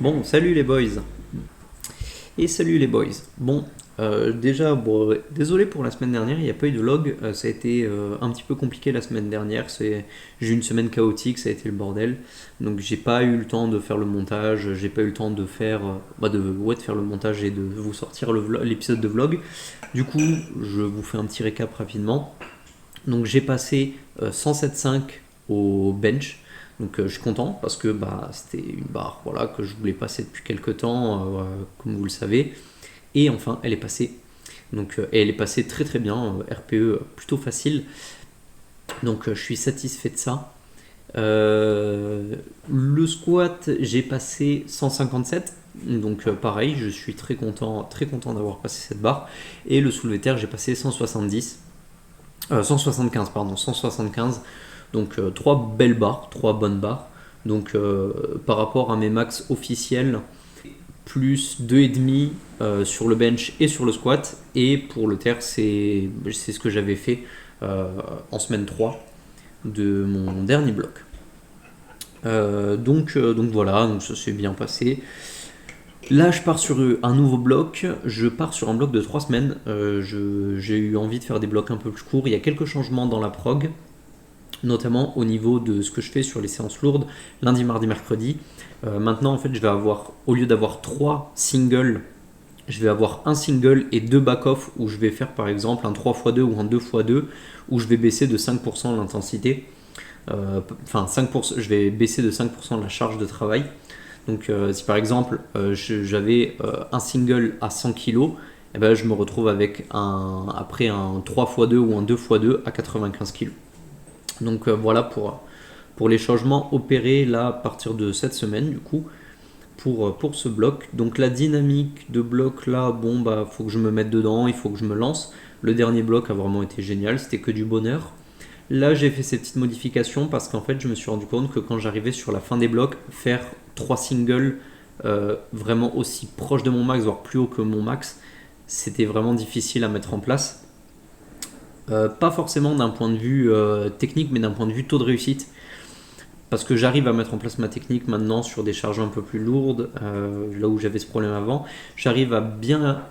Bon, salut les boys. Et salut les boys. Bon, déjà, bon, ouais, désolé pour la semaine dernière, il n'y a pas eu de log. Ça a été un petit peu compliqué la semaine dernière. J'ai eu une semaine chaotique, ça a été le bordel. Donc j'ai pas eu le temps de faire le montage, j'ai pas eu le temps de faire, de faire le montage et de vous sortir l'épisode de vlog. Du coup, je vous fais un petit récap rapidement. Donc j'ai passé 107,5 au bench. Donc je suis content parce que c'était une barre voilà, que je voulais passer depuis quelques temps, comme vous le savez. Et enfin, elle est passée. Et elle est passée très très bien, RPE plutôt facile. Donc je suis satisfait de ça. Le squat, j'ai passé 157. Donc pareil, je suis très content d'avoir passé cette barre. Et le soulevé de terre, j'ai passé 170. 175, pardon, 175. Donc trois belles barres, trois bonnes barres. Donc par rapport à mes max officiels, plus 2,5 sur le bench et sur le squat. Et pour le terre, c'est ce que j'avais fait en semaine 3 de mon dernier bloc. Donc voilà, donc ça s'est bien passé. Là, je pars sur un nouveau bloc. Je pars sur un bloc de 3 semaines. J'ai eu envie de faire des blocs un peu plus courts. Il y a quelques changements dans la prog, notamment au niveau de ce que je fais sur les séances lourdes, lundi, mardi, mercredi. Maintenant, en fait, je vais avoir, au lieu d'avoir 3 singles, je vais avoir un single et 2 back-off où je vais faire par exemple un 3x2 ou un 2x2 où je vais baisser de 5% l'intensité. Enfin, 5%, je vais baisser de 5% la charge de travail. Donc si par exemple j'avais un single à 100 kg, eh ben, je me retrouve avec après un 3x2 ou un 2x2 à 95 kg. Donc voilà pour les changements opérés là à partir de cette semaine du coup pour ce bloc. Donc la dynamique de bloc là, bon bah faut que je me mette dedans, il faut que je me lance. Le dernier bloc a vraiment été génial, c'était que du bonheur. Là, j'ai fait ces petites modifications parce qu'en fait, je me suis rendu compte que quand j'arrivais sur la fin des blocs, faire 3 singles vraiment aussi proche de mon max, voire plus haut que mon max, c'était vraiment difficile à mettre en place. Pas forcément d'un point de vue technique, mais d'un point de vue taux de réussite. Parce que j'arrive à mettre en place ma technique maintenant sur des charges un peu plus lourdes, là où j'avais ce problème avant. J'arrive à bien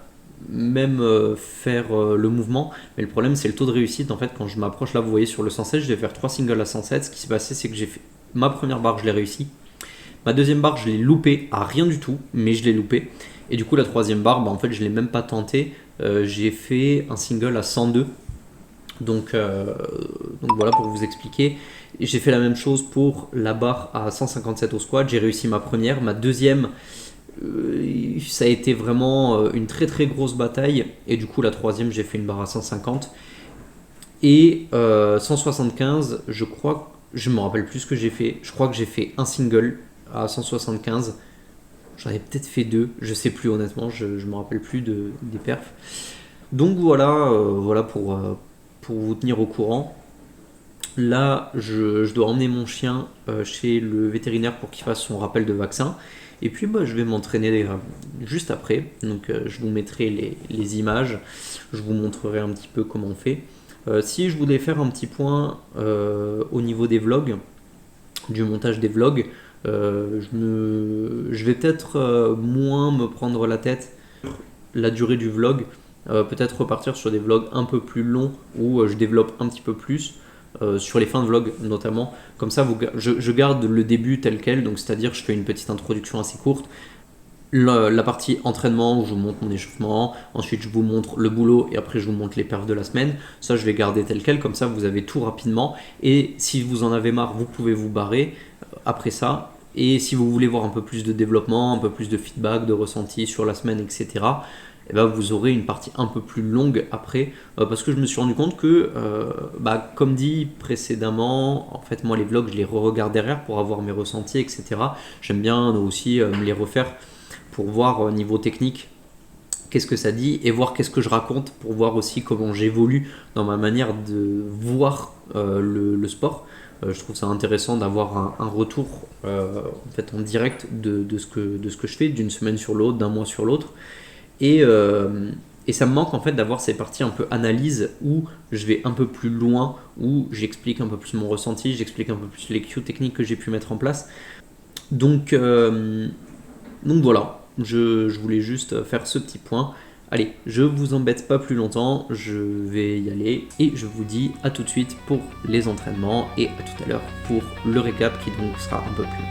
même faire le mouvement, mais le problème c'est le taux de réussite. En fait, quand je m'approche là, vous voyez sur le 107, je vais faire 3 singles à 107. Ce qui s'est passé, c'est que j'ai fait ma première barre, je l'ai réussi. Ma deuxième barre, je l'ai loupé à rien du tout, mais je l'ai loupé. Et du coup, la troisième barre, en fait, je l'ai même pas tenté. J'ai fait un single à 102. Donc voilà pour vous expliquer. J'ai fait la même chose pour la barre à 157 au squat. J'ai réussi ma première. Ma deuxième, ça a été vraiment une très très grosse bataille. Et du coup, la troisième, j'ai fait une barre à 150. Et 175, je crois, je me rappelle plus ce que j'ai fait. Je crois que j'ai fait un single à 175. J'en ai peut-être fait deux, je sais plus honnêtement, je me rappelle plus des perfs. Donc voilà pour vous tenir au courant. Là, je dois emmener mon chien chez le vétérinaire pour qu'il fasse son rappel de vaccin. Et puis je vais m'entraîner juste après. Donc je vous mettrai les images, je vous montrerai un petit peu comment on fait. Si je voulais faire un petit point au niveau des vlogs, du montage des vlogs, je vais peut-être moins me prendre la tête la durée du vlog, peut-être repartir sur des vlogs un peu plus longs où je développe un petit peu plus. Sur les fins de vlog notamment, comme ça je garde le début tel quel, donc c'est-à-dire je fais une petite introduction assez courte, la partie entraînement où je vous montre mon échauffement, ensuite je vous montre le boulot et après je vous montre les perfs de la semaine. Ça je vais garder tel quel, comme ça vous avez tout rapidement et si vous en avez marre vous pouvez vous barrer après ça. Et si vous voulez voir un peu plus de développement, un peu plus de feedback, de ressenti sur la semaine, etc., et ben vous aurez une partie un peu plus longue après, parce que je me suis rendu compte que, comme dit précédemment, en fait moi les vlogs je les re-regarde derrière pour avoir mes ressentis, etc. J'aime bien aussi me les refaire pour voir au niveau technique qu'est-ce que ça dit et voir qu'est-ce que je raconte pour voir aussi comment j'évolue dans ma manière de voir le sport. Je trouve ça intéressant d'avoir un retour en fait en direct de ce que je fais d'une semaine sur l'autre, d'un mois sur l'autre. Et ça me manque en fait d'avoir ces parties un peu analyse où je vais un peu plus loin, où j'explique un peu plus mon ressenti, j'explique un peu plus les cues techniques que j'ai pu mettre en place. Donc Donc voilà, je voulais juste faire ce petit point. Allez, je vous embête pas plus longtemps, je vais y aller et je vous dis à tout de suite pour les entraînements et à tout à l'heure pour le récap qui donc sera un peu plus long.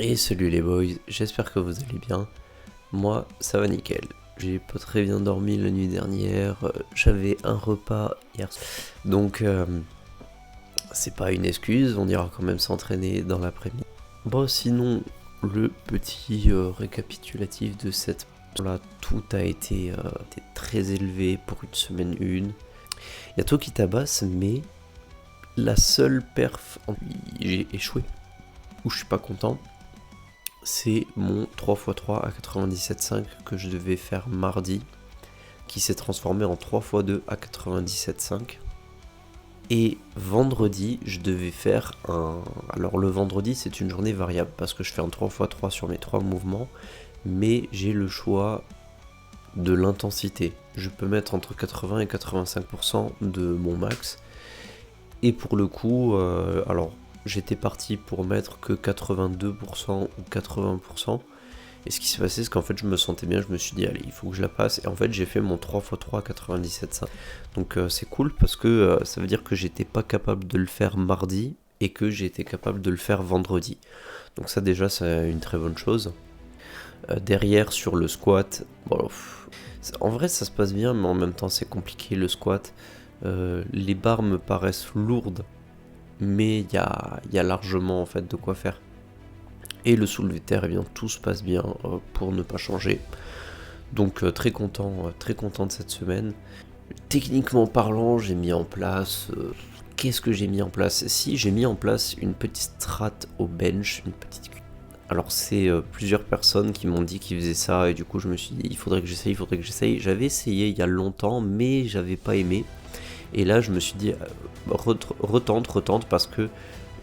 Et salut les boys, j'espère que vous allez bien. Moi, ça va nickel. J'ai pas très bien dormi la nuit dernière, j'avais un repas hier. Donc, c'est pas une excuse, on ira quand même s'entraîner dans l'après-midi. Bon, sinon, le petit récapitulatif de cette... Là, tout a été très élevé pour une semaine 1. Il y a tout qui tabasse, mais la seule perf, j'ai échoué, où je suis pas content, c'est mon 3x3 à 97,5 que je devais faire mardi, qui s'est transformé en 3x2 à 97,5. Et vendredi, je devais faire un... Alors le vendredi, c'est une journée variable, parce que je fais un 3x3 sur mes 3 mouvements, mais j'ai le choix de l'intensité. Je peux mettre entre 80 et 85% de mon max. Et pour le coup, alors... J'étais parti pour mettre que 82% ou 80%. Et ce qui s'est passé, c'est qu'en fait, je me sentais bien. Je me suis dit, allez, il faut que je la passe. Et en fait, j'ai fait mon 3x3 97,5. Donc, c'est cool parce que ça veut dire que j'étais pas capable de le faire mardi et que j'ai été capable de le faire vendredi. Donc, ça, déjà, c'est une très bonne chose. Derrière, sur le squat, bon, en vrai, ça se passe bien, mais en même temps, c'est compliqué le squat. Les barres me paraissent lourdes. Mais il y a largement en fait de quoi faire. Et le soulevé de terre, eh bien tout se passe bien pour ne pas changer. Donc très content de cette semaine. Techniquement parlant, j'ai mis en place... qu'est-ce que j'ai mis en place? Si, j'ai mis en place une petite strat au bench, une petite... Alors c'est plusieurs personnes qui m'ont dit qu'ils faisaient ça et du coup je me suis dit il faudrait que j'essaye. J'avais essayé il y a longtemps mais j'avais pas aimé. Et là, je me suis dit, retente, parce que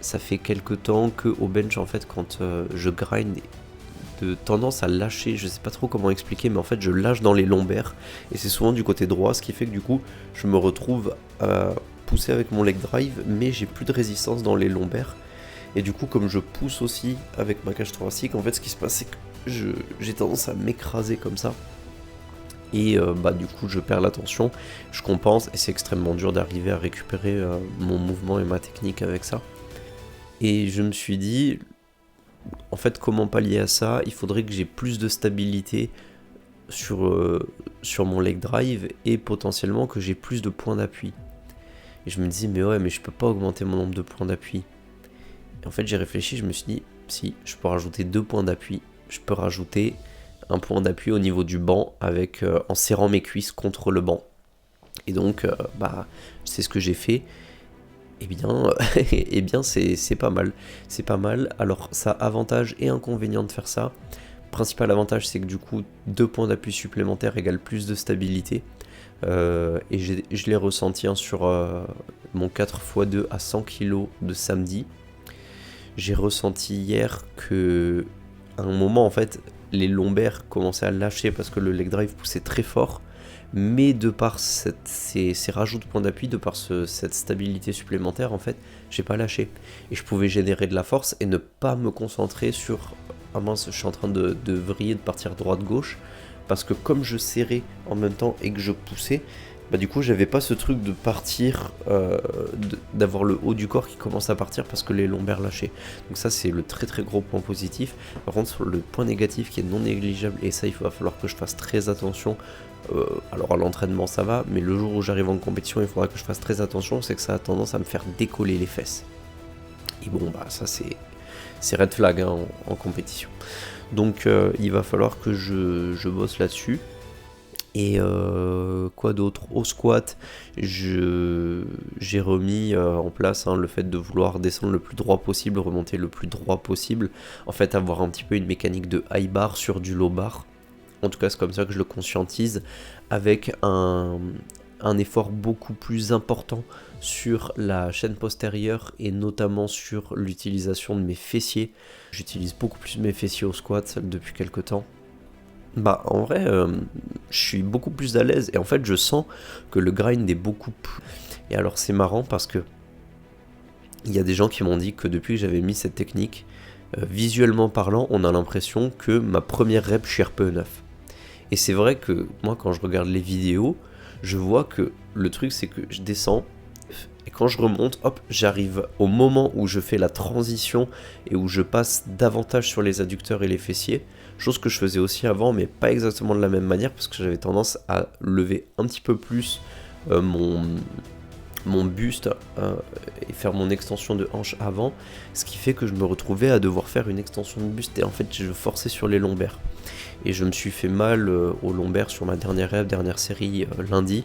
ça fait quelques temps que au bench, en fait, quand je grind, de tendance à lâcher, je sais pas trop comment expliquer, mais en fait, je lâche dans les lombaires, et c'est souvent du côté droit, ce qui fait que du coup, je me retrouve à pousser avec mon leg drive, mais j'ai plus de résistance dans les lombaires, et du coup, comme je pousse aussi avec ma cage thoracique, en fait, ce qui se passe, c'est que j'ai tendance à m'écraser comme ça. Et du coup je perds la tension, je compense et c'est extrêmement dur d'arriver à récupérer mon mouvement et ma technique avec ça. Et je me suis dit, en fait comment pallier à ça, il faudrait que j'ai plus de stabilité sur mon leg drive et potentiellement que j'ai plus de points d'appui. Et je me disais mais je peux pas augmenter mon nombre de points d'appui. Et en fait j'ai réfléchi, je me suis dit si je peux rajouter 2 points d'appui, je peux rajouter un point d'appui au niveau du banc avec en serrant mes cuisses contre le banc. Et donc c'est ce que j'ai fait. Eh bien c'est pas mal. C'est pas mal. Alors ça a avantage et inconvénient de faire ça. Principal avantage c'est que du coup 2 points d'appui supplémentaires égale plus de stabilité. Et je l'ai ressenti sur mon 4x2 à 100 kg de samedi. J'ai ressenti hier que à un moment en fait les lombaires commençaient à lâcher parce que le leg drive poussait très fort, mais de par ces rajouts de points d'appui, de par cette stabilité supplémentaire en fait, j'ai pas lâché et je pouvais générer de la force et ne pas me concentrer sur ah mince je suis en train de vriller, de partir droite gauche, parce que comme je serrais en même temps et que je poussais, du coup j'avais pas ce truc de partir, d'avoir le haut du corps qui commence à partir parce que les lombaires lâchaient. Donc ça c'est le très très gros point positif. Par contre sur le point négatif qui est non négligeable, et ça il va falloir que je fasse très attention, alors à l'entraînement ça va, mais le jour où j'arrive en compétition il faudra que je fasse très attention, c'est que ça a tendance à me faire décoller les fesses. Et bon ça c'est red flag en compétition. Donc il va falloir que je bosse là-dessus. Et quoi d'autre? Au squat, j'ai remis en place le fait de vouloir descendre le plus droit possible, remonter le plus droit possible. En fait, avoir un petit peu une mécanique de high bar sur du low bar. En tout cas, c'est comme ça que je le conscientise, avec un effort beaucoup plus important sur la chaîne postérieure et notamment sur l'utilisation de mes fessiers. J'utilise beaucoup plus mes fessiers au squat depuis quelques temps. En vrai, je suis beaucoup plus à l'aise et en fait je sens que le grind est beaucoup plus... Et alors c'est marrant parce que il y a des gens qui m'ont dit que depuis que j'avais mis cette technique, visuellement parlant, on a l'impression que ma première rep je suis RPE9. Et c'est vrai que moi quand je regarde les vidéos, je vois que le truc c'est que je descends et quand je remonte, hop, j'arrive au moment où je fais la transition et où je passe davantage sur les adducteurs et les fessiers. Chose que je faisais aussi avant, mais pas exactement de la même manière, parce que j'avais tendance à lever un petit peu plus mon buste et faire mon extension de hanche avant, ce qui fait que je me retrouvais à devoir faire une extension de buste et en fait je forçais sur les lombaires. Et je me suis fait mal aux lombaires sur ma dernière série lundi,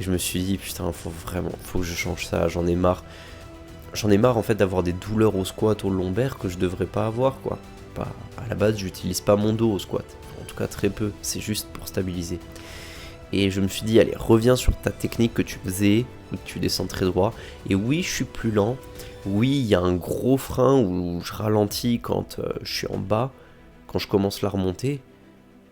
et je me suis dit putain faut que je change ça, j'en ai marre. J'en ai marre en fait d'avoir des douleurs au squat, au lombaire que je devrais pas avoir quoi. À la base, j'utilise pas mon dos au squat, en tout cas très peu, c'est juste pour stabiliser. Et je me suis dit, allez, reviens sur ta technique que tu faisais, où tu descends très droit. Et oui, je suis plus lent. Oui, il y a un gros frein où je ralentis quand je suis en bas, quand je commence la remontée.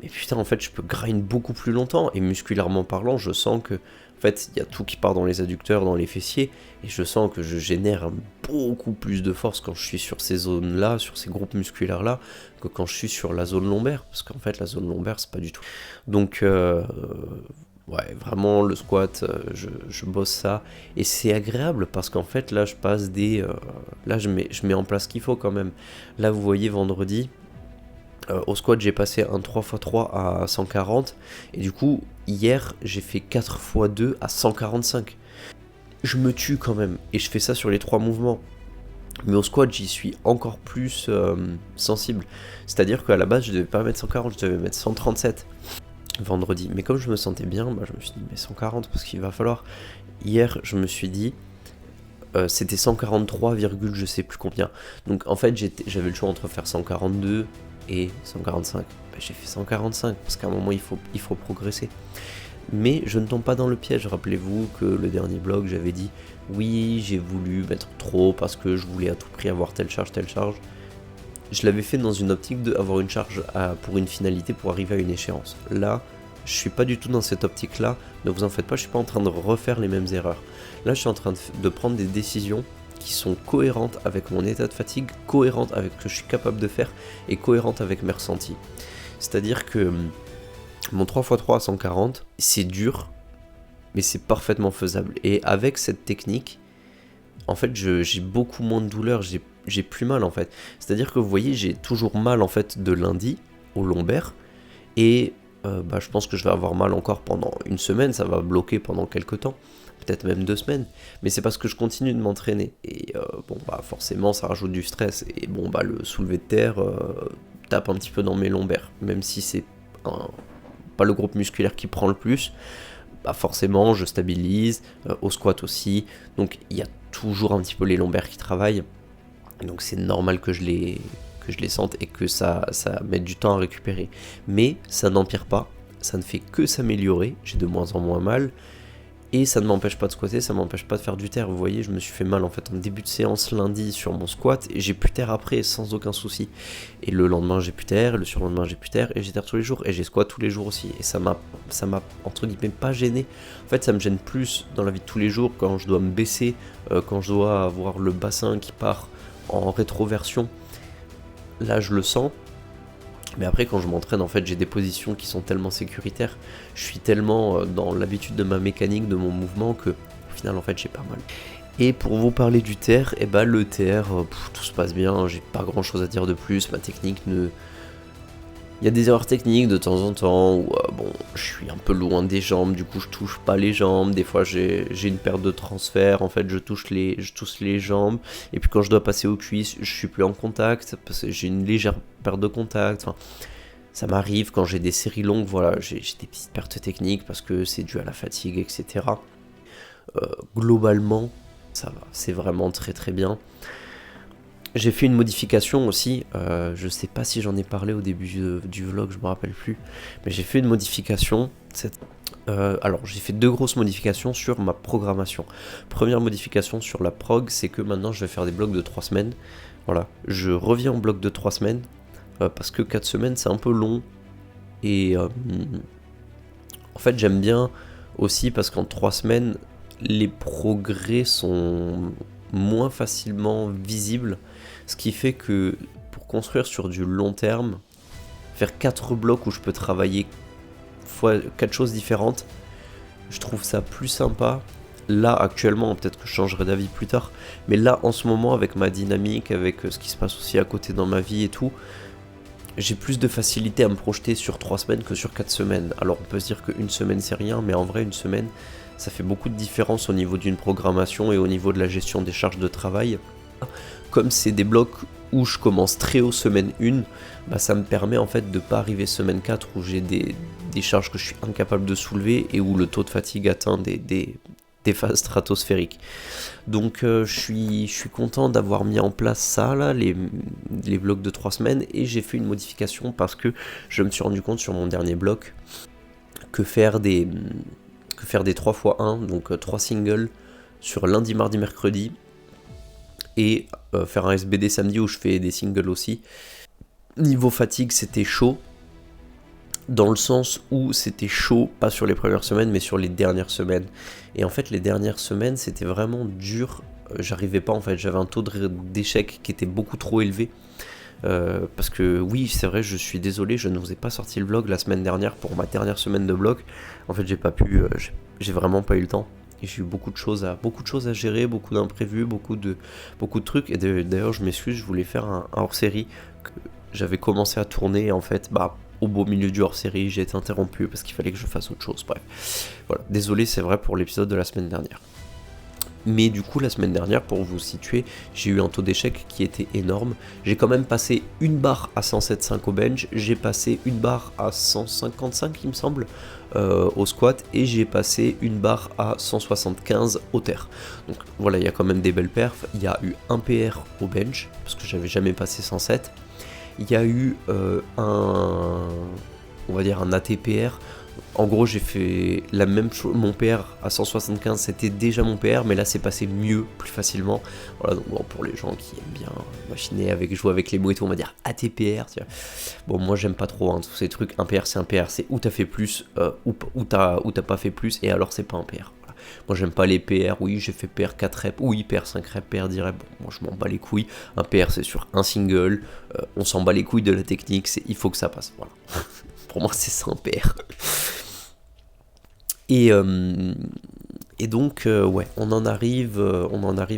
Mais putain, en fait, je peux grind beaucoup plus longtemps. Et musculairement parlant, je sens que, en fait, il y a tout qui part dans les adducteurs, dans les fessiers. Et je sens que je génère beaucoup plus de force quand je suis sur ces zones-là, sur ces groupes musculaires-là, que quand je suis sur la zone lombaire. Parce qu'en fait, la zone lombaire, c'est pas du tout. Donc, ouais, vraiment, le squat, je bosse ça. Et c'est agréable parce qu'en fait, là, je passe là, je mets en place ce qu'il faut quand même. Là, vous voyez, vendredi... au squat j'ai passé un 3x3 à 140 et du coup hier j'ai fait 4x2 à 145. Je me tue quand même et je fais ça sur les 3 mouvements, mais au squat j'y suis encore plus sensible, c'est à dire qu'à la base je devais pas mettre 140, je devais mettre 137 vendredi, mais comme je me sentais bien, je me suis dit mais 140 parce qu'il va falloir. Hier je me suis dit c'était 143, je sais plus combien, donc en fait j'avais le choix entre faire 142 et 145, j'ai fait 145 parce qu'à un moment il faut progresser, mais je ne tombe pas dans le piège. Rappelez-vous que le dernier blog j'avais dit oui j'ai voulu mettre trop parce que je voulais à tout prix avoir telle charge, je l'avais fait dans une optique d'avoir une charge pour une finalité, pour arriver à une échéance. Là je suis pas du tout dans cette optique là, ne vous en faites pas, je suis pas en train de refaire les mêmes erreurs. Là je suis en train de prendre des décisions qui sont cohérentes avec mon état de fatigue, cohérentes avec ce que je suis capable de faire et cohérentes avec mes ressentis. C'est-à-dire que Mon 3x3 à 140, c'est dur, mais c'est parfaitement faisable. Et avec cette technique, en fait, j'ai beaucoup moins de douleur, j'ai plus mal en fait. C'est-à-dire que vous voyez, j'ai toujours mal en fait de lundi au lombaire, et je pense que je vais avoir mal encore pendant une semaine, ça va bloquer pendant quelques temps, peut-être même 2 semaines, mais c'est parce que je continue de m'entraîner. Et forcément, ça rajoute du stress, et le soulevé de terre tape un petit peu dans mes lombaires, même si c'est pas le groupe musculaire qui prend le plus. Forcément je stabilise, au squat aussi, donc il y a toujours un petit peu les lombaires qui travaillent, donc c'est normal que je les sente et que ça mette du temps à récupérer, mais ça n'empire pas, ça ne fait que s'améliorer, j'ai de moins en moins mal, et ça ne m'empêche pas de squatter, ça ne m'empêche pas de faire du terre. Vous voyez, je me suis fait mal en fait en début de séance lundi sur mon squat, et j'ai pu terre après sans aucun souci. Et le lendemain j'ai pu terre, le surlendemain j'ai pu terre, et j'ai terre tous les jours, et j'ai squat tous les jours aussi. Et ça m'a entre guillemets pas gêné. En fait, ça me gêne plus dans la vie de tous les jours quand je dois me baisser, quand je dois avoir le bassin qui part en rétroversion. Là je le sens. Mais après, quand je m'entraîne, en fait, j'ai des positions qui sont tellement sécuritaires, je suis tellement dans l'habitude de ma mécanique, de mon mouvement, que au final, en fait, j'ai pas mal. Et pour vous parler du terre, le terre, tout se passe bien, j'ai pas grand chose à dire de plus, ma technique ne... Il y a des erreurs techniques de temps en temps où je suis un peu loin des jambes, du coup je touche pas les jambes, des fois j'ai une perte de transfert, en fait je touche les jambes, et puis quand je dois passer aux cuisses, je suis plus en contact, parce que j'ai une légère perte de contact, enfin, ça m'arrive quand j'ai des séries longues, voilà, j'ai des petites pertes techniques parce que c'est dû à la fatigue, etc. Globalement, ça va, c'est vraiment très très bien. J'ai fait une modification aussi, je sais pas si j'en ai parlé au début du vlog, je me rappelle plus, mais j'ai fait une modification, alors j'ai fait 2 grosses modifications sur ma programmation. Première modification sur la prog, c'est que maintenant je vais faire des blocs de 3 semaines, voilà, je reviens en bloc de 3 semaines, parce que 4 semaines c'est un peu long, et en fait j'aime bien aussi parce qu'en 3 semaines, les progrès sont moins facilement visibles, ce qui fait que pour construire sur du long terme, faire 4 blocs où je peux travailler 4 choses différentes, je trouve ça plus sympa. Là actuellement, peut-être que je changerai d'avis plus tard, mais là en ce moment, avec ma dynamique, avec ce qui se passe aussi à côté dans ma vie et tout, j'ai plus de facilité à me projeter sur 3 semaines que sur 4 semaines. Alors on peut se dire qu'une semaine c'est rien, mais en vrai une semaine ça fait beaucoup de différence au niveau d'une programmation et au niveau de la gestion des charges de travail. Comme c'est des blocs où je commence très haut semaine 1, ça me permet en fait de pas arriver semaine 4 où j'ai des charges que je suis incapable de soulever et où le taux de fatigue atteint des phases stratosphériques. Donc je suis content d'avoir mis en place ça là, les blocs de 3 semaines, et j'ai fait une modification parce que je me suis rendu compte sur mon dernier bloc que faire des 3x1, donc 3 singles sur lundi, mardi, mercredi, et faire un SBD samedi où je fais des singles aussi. Niveau fatigue, c'était chaud, dans le sens où c'était chaud, pas sur les premières semaines, mais sur les dernières semaines. Et en fait, les dernières semaines, c'était vraiment dur. J'arrivais pas, en fait, j'avais un taux d'échec qui était beaucoup trop élevé. Parce que oui, c'est vrai, je suis désolé, je ne vous ai pas sorti le vlog la semaine dernière pour ma dernière semaine de vlog. En fait, j'ai vraiment pas eu le temps. Et j'ai eu beaucoup de choses à gérer, beaucoup d'imprévus, beaucoup de trucs. Et d'ailleurs, je m'excuse, je voulais faire un hors-série que j'avais commencé à tourner. En fait, au beau milieu du hors-série, j'ai été interrompu parce qu'il fallait que je fasse autre chose. Bref, voilà. Désolé, c'est vrai pour l'épisode de la semaine dernière. Mais du coup, la semaine dernière, pour vous situer, j'ai eu un taux d'échec qui était énorme. J'ai quand même passé une barre à 107,5 au bench, j'ai passé une barre à 155, il me semble, au squat, et j'ai passé une barre à 175 au terre. Donc voilà, il y a quand même des belles perfs. Il y a eu un PR au bench, parce que j'avais jamais passé 107. Il y a eu un ATPR. En gros, j'ai fait la même chose. Mon PR à 175, c'était déjà mon PR, mais là, c'est passé mieux, plus facilement. Voilà, donc bon, pour les gens qui aiment bien machiner jouer avec les mots et tout, on va dire ATPR. Tu vois. Bon, moi, j'aime pas trop tous ces trucs. Un PR, c'est un PR. C'est où t'as fait plus, ou t'as pas fait plus, et alors, c'est pas un PR. Voilà. Moi, j'aime pas les PR. Oui, j'ai fait PR 4 reps. Oui, PR 5 reps, PR 10 reps. Bon, moi, je m'en bats les couilles. Un PR, c'est sur un single. On s'en bat les couilles de la technique. Il faut que ça passe. Voilà. pour moi c'est Saint-Père. Et donc ouais, on en arrive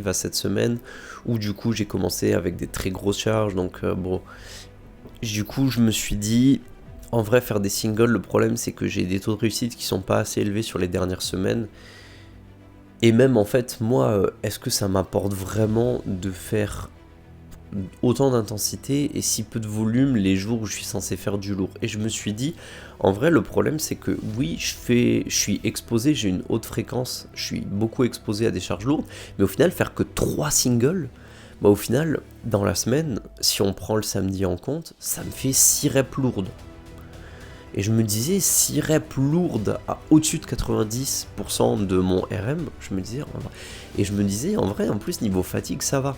à cette semaine où du coup j'ai commencé avec des très grosses charges, donc bon, du coup je me suis dit, en vrai faire des singles, le problème c'est que j'ai des taux de réussite qui sont pas assez élevés sur les dernières semaines, et même en fait moi, est-ce que ça m'apporte vraiment de faire autant d'intensité et si peu de volume les jours où je suis censé faire du lourd? Et je me suis dit, en vrai le problème c'est que oui, je suis exposé, j'ai une haute fréquence, je suis beaucoup exposé à des charges lourdes, mais au final faire que 3 singles, bah au final dans la semaine, si on prend le samedi en compte, ça me fait 6 reps lourdes. Et je me disais, 6 reps lourdes à au-dessus de 90% de mon RM, je me disais, en vrai, en plus, niveau fatigue, ça va.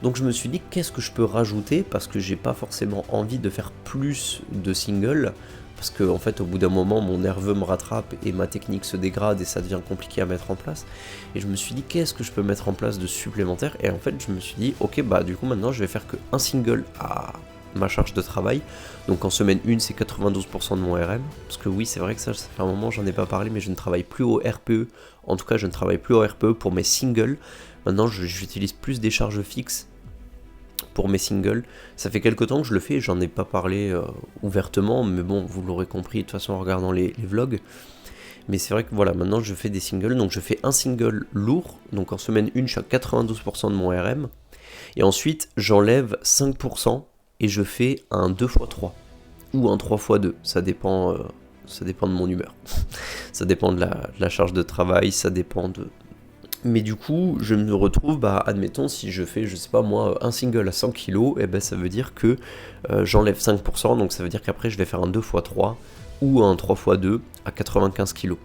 Donc je me suis dit, qu'est-ce que je peux rajouter, parce que j'ai pas forcément envie de faire plus de singles, parce que en fait, au bout d'un moment, mon nerveux me rattrape et ma technique se dégrade et ça devient compliqué à mettre en place. Et je me suis dit, qu'est-ce que je peux mettre en place de supplémentaire? Et en fait, je me suis dit, ok, bah du coup, maintenant, je vais faire que un single à ma charge de travail. Donc en semaine 1 c'est 92% de mon RM, parce que oui c'est vrai que ça fait un moment j'en ai pas parlé, mais je ne travaille plus au RPE, en tout cas je ne travaille plus au RPE pour mes singles. Maintenant j'utilise plus des charges fixes pour mes singles. Ça fait quelques temps que je le fais, j'en ai pas parlé ouvertement, mais bon vous l'aurez compris de toute façon en regardant les vlogs. Mais c'est vrai que voilà, maintenant je fais des singles, donc je fais un single lourd, donc en semaine 1 je suis à 92% de mon RM, et ensuite j'enlève 5% et je fais un 2x3 ou un 3x2, ça dépend de mon humeur. Ça dépend de la charge de travail, ça dépend de... Mais du coup, je me retrouve, bah admettons, si je fais, je sais pas moi, un single à 100 kg, et ben ça veut dire que j'enlève 5%, donc ça veut dire qu'après je vais faire un 2x3 ou un 3x2 à 95 kg.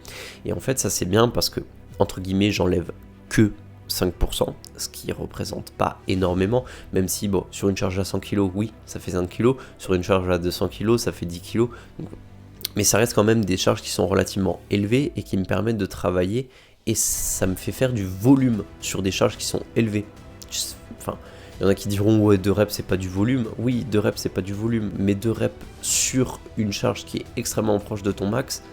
Et en fait, ça c'est bien parce que, entre guillemets, j'enlève que 5%, ce qui représente pas énormément, même si bon, sur une charge à 100 kg, oui, ça fait 5 kg, sur une charge à 200 kg, ça fait 10 kg, mais ça reste quand même des charges qui sont relativement élevées et qui me permettent de travailler, et ça me fait faire du volume sur des charges qui sont élevées. Enfin, il y en a qui diront ouais 2 reps c'est pas du volume, oui 2 reps c'est pas du volume, mais 2 reps sur une charge qui est extrêmement proche de ton max,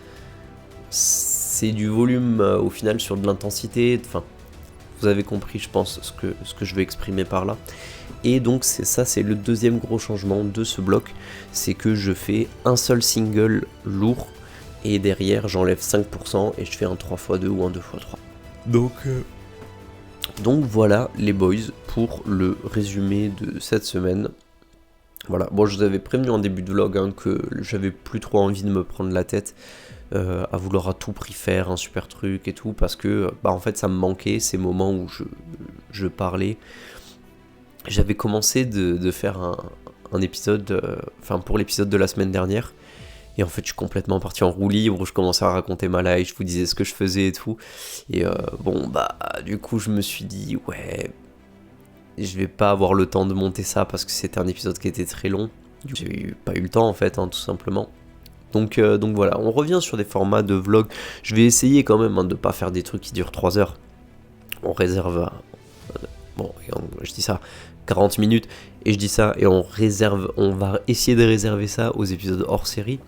c'est du volume au final sur de l'intensité, enfin vous avez compris je pense ce que je veux exprimer par là. Et donc c'est le deuxième gros changement de ce bloc, c'est que je fais un seul single lourd et derrière j'enlève 5% et je fais un 3x2 ou un 2x3. Donc voilà les boys pour le résumé de cette semaine. Voilà, bon je vous avais prévenu en début de vlog que j'avais plus trop envie de me prendre la tête à vouloir à tout prix faire un super truc et tout, parce que bah en fait ça me manquait ces moments où je parlais. J'avais commencé de faire un épisode, pour l'épisode de la semaine dernière, et en fait je suis complètement parti en roue libre, où je commençais à raconter ma life, je vous disais ce que je faisais et tout, et bon bah du coup je me suis dit ouais, je vais pas avoir le temps de monter ça parce que c'était un épisode qui était très long, j'ai pas eu le temps en fait tout simplement. Donc voilà, on revient sur des formats de vlog. Je vais essayer quand même de pas faire des trucs qui durent 3 heures. On réserve, je dis ça, 40 minutes, et je dis ça, et on va essayer de réserver ça aux épisodes hors série.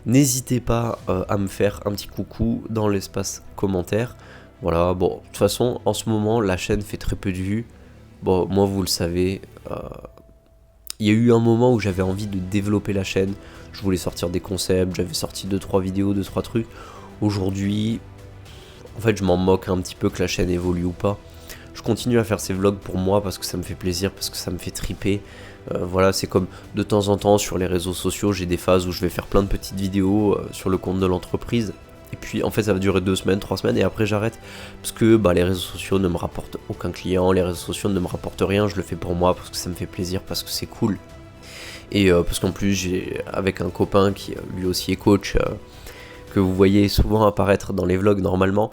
N'hésitez pas à me faire un petit coucou dans l'espace commentaire. Voilà, bon, de toute façon, en ce moment, la chaîne fait très peu de vues. Bon, moi, vous le savez, il y a eu un moment où j'avais envie de développer la chaîne. Je voulais sortir des concepts, j'avais sorti 2-3 vidéos, 2-3 trucs. Aujourd'hui, en fait, je m'en moque un petit peu que la chaîne évolue ou pas. Je continue à faire ces vlogs pour moi parce que ça me fait plaisir, parce que ça me fait triper. Voilà, c'est comme de temps en temps sur les réseaux sociaux, j'ai des phases où je vais faire plein de petites vidéos sur le compte de l'entreprise. Et puis en fait ça va durer 2 semaines, 3 semaines et après j'arrête. Parce que les réseaux sociaux ne me rapportent aucun client, les réseaux sociaux ne me rapportent rien, je le fais pour moi parce que ça me fait plaisir, parce que c'est cool. Et parce qu'en plus j'ai avec un copain qui lui aussi est coach, que vous voyez souvent apparaître dans les vlogs normalement,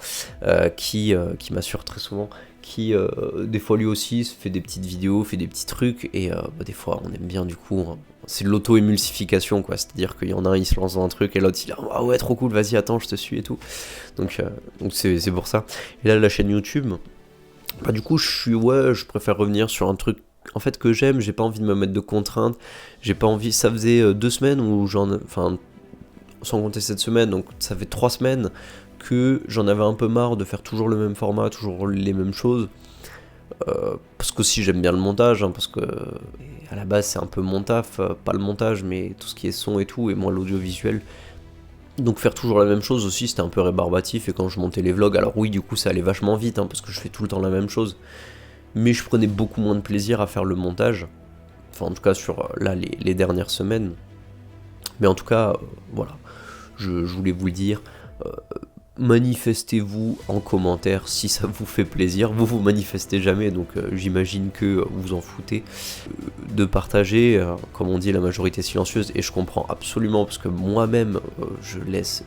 qui m'assure très souvent, qui des fois lui aussi se fait des petites vidéos, fait des petits trucs, et des fois on aime bien du coup, c'est de l'auto-émulsification quoi, c'est-à-dire qu'il y en a un il se lance dans un truc et l'autre il dit ah ouais trop cool, vas-y attends je te suis et tout, donc c'est pour ça. Et là la chaîne YouTube, du coup je préfère revenir sur un truc en fait que j'aime, j'ai pas envie de me mettre de contraintes, j'ai pas envie, ça faisait 2 semaines où sans compter cette semaine, donc ça fait 3 semaines que j'en avais un peu marre de faire toujours le même format, toujours les mêmes choses. Parce qu'aussi j'aime bien le montage, hein, parce que à la base c'est un peu mon taf, pas le montage mais tout ce qui est son et tout, et moi l'audiovisuel. Donc faire toujours la même chose aussi c'était un peu rébarbatif, et quand je montais les vlogs, alors oui du coup ça allait vachement vite, hein, parce que je fais tout le temps la même chose, mais je prenais beaucoup moins de plaisir à faire le montage, enfin en tout cas sur là les dernières semaines. Mais en tout cas, voilà, je voulais vous le dire. Manifestez-vous en commentaire si ça vous fait plaisir. Vous manifestez jamais, donc j'imagine que vous en foutez. De partager, comme on dit, la majorité silencieuse, et je comprends absolument, parce que moi-même, je laisse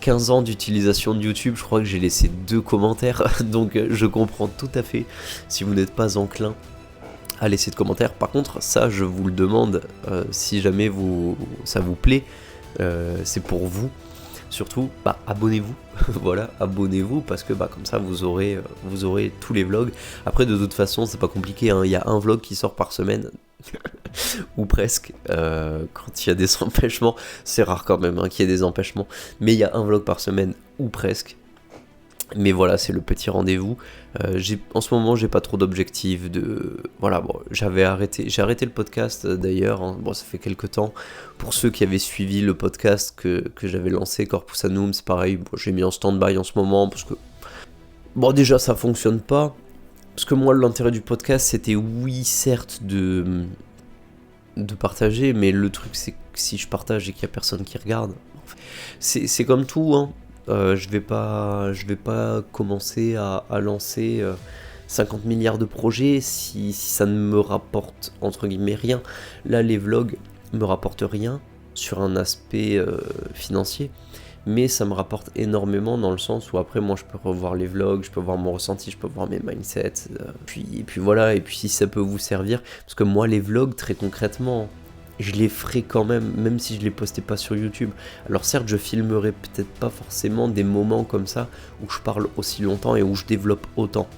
15 ans d'utilisation de YouTube, je crois que j'ai laissé 2 commentaires, donc je comprends tout à fait si vous n'êtes pas enclin à laisser de commentaires. Par contre, ça, je vous le demande, si jamais ça vous plaît, c'est pour vous. Surtout, abonnez-vous, voilà, abonnez-vous, parce que comme ça vous aurez tous les vlogs. Après, de toute façon, c'est pas compliqué, hein, il y a un vlog qui sort par semaine, ou presque, quand il y a des empêchements. C'est rare quand même, hein, qu'il y ait des empêchements, mais il y a un vlog par semaine, ou presque. Mais voilà, c'est le petit rendez-vous. En ce moment, j'ai pas trop d'objectifs. Voilà, bon, j'ai arrêté le podcast d'ailleurs. Hein. Bon, ça fait quelques temps. Pour ceux qui avaient suivi le podcast que j'avais lancé, Corpus Annum, c'est pareil. Bon, j'ai mis en stand-by en ce moment parce que, bon, déjà, ça fonctionne pas. Parce que moi, l'intérêt du podcast, c'était, oui, certes, de partager, mais le truc, c'est que si je partage et qu'il y a personne qui regarde, c'est comme tout, hein. Je vais pas commencer à lancer 50 milliards de projets si ça ne me rapporte entre guillemets rien. Là, les vlogs me rapportent rien sur un aspect financier, mais ça me rapporte énormément dans le sens où après moi je peux revoir les vlogs, je peux voir mon ressenti, je peux voir mes mindsets, puis voilà, et puis si ça peut vous servir, parce que moi les vlogs très concrètement, je les ferai quand même si je les postais pas sur YouTube. Alors certes, je filmerai peut-être pas forcément des moments comme ça où je parle aussi longtemps et où je développe autant.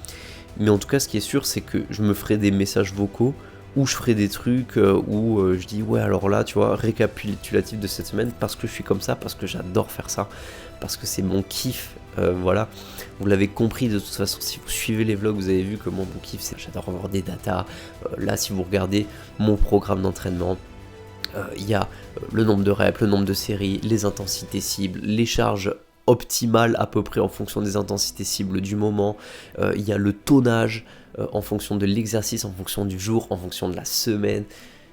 Mais en tout cas, ce qui est sûr, c'est que je me ferai des messages vocaux, où je ferai des trucs où je dis ouais, alors là, tu vois, récapitulatif de cette semaine, parce que je suis comme ça, parce que j'adore faire ça, parce que c'est mon kiff. Voilà, vous l'avez compris de toute façon, si vous suivez les vlogs, vous avez vu que mon kiff, c'est j'adore avoir des datas. Là, si vous regardez mon programme d'entraînement, il y a le nombre de reps, le nombre de séries, les intensités cibles, les charges optimales à peu près en fonction des intensités cibles du moment, il y a le tonnage en fonction de l'exercice, en fonction du jour, en fonction de la semaine,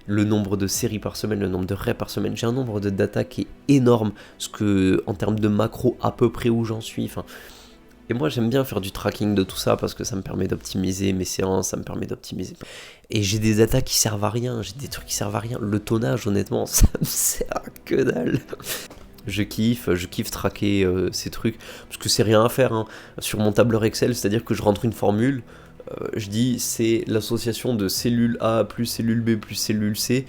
le nombre de séries par semaine, le nombre de reps par semaine. J'ai un nombre de data qui est énorme, ce que en termes de macro à peu près où j'en suis, enfin. Et moi j'aime bien faire du tracking de tout ça parce que ça me permet d'optimiser mes séances, ça me permet d'optimiser. Et j'ai des datas qui servent à rien, j'ai des trucs qui servent à rien. Le tonnage, honnêtement, ça me sert à que dalle. Je kiffe traquer ces trucs, parce que c'est rien à faire, hein. Sur mon tableur Excel, c'est-à-dire que je rentre une formule, je dis c'est l'association de cellule A plus cellule B plus cellule C,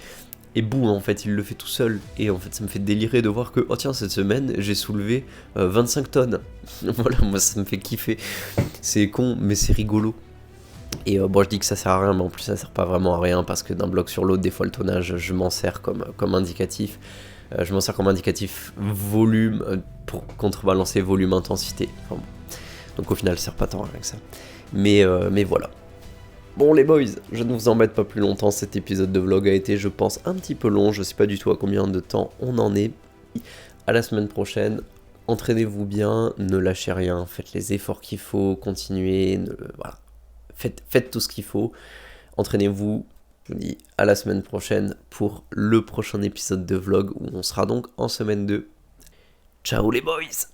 et boum, en fait, il le fait tout seul. Et en fait, ça me fait délirer de voir que, oh tiens, cette semaine, j'ai soulevé 25 tonnes. Voilà, moi, ça me fait kiffer. C'est con, mais c'est rigolo. Et bon, je dis que ça sert à rien, mais en plus, ça sert pas vraiment à rien, parce que d'un bloc sur l'autre, des fois, le tonnage, je m'en sers comme indicatif. Je m'en sers comme indicatif volume, pour contrebalancer volume-intensité. Enfin, bon. Donc au final, ça sert pas tant à rien que ça. Mais voilà. Bon les boys, je ne vous embête pas plus longtemps, cet épisode de vlog a été, je pense, un petit peu long, je sais pas du tout à combien de temps on en est. À la semaine prochaine, entraînez-vous bien, ne lâchez rien, faites les efforts qu'il faut, continuez, voilà. Faites tout ce qu'il faut, entraînez-vous. Je vous dis à la semaine prochaine pour le prochain épisode de vlog où on sera donc en semaine 2. Ciao les boys!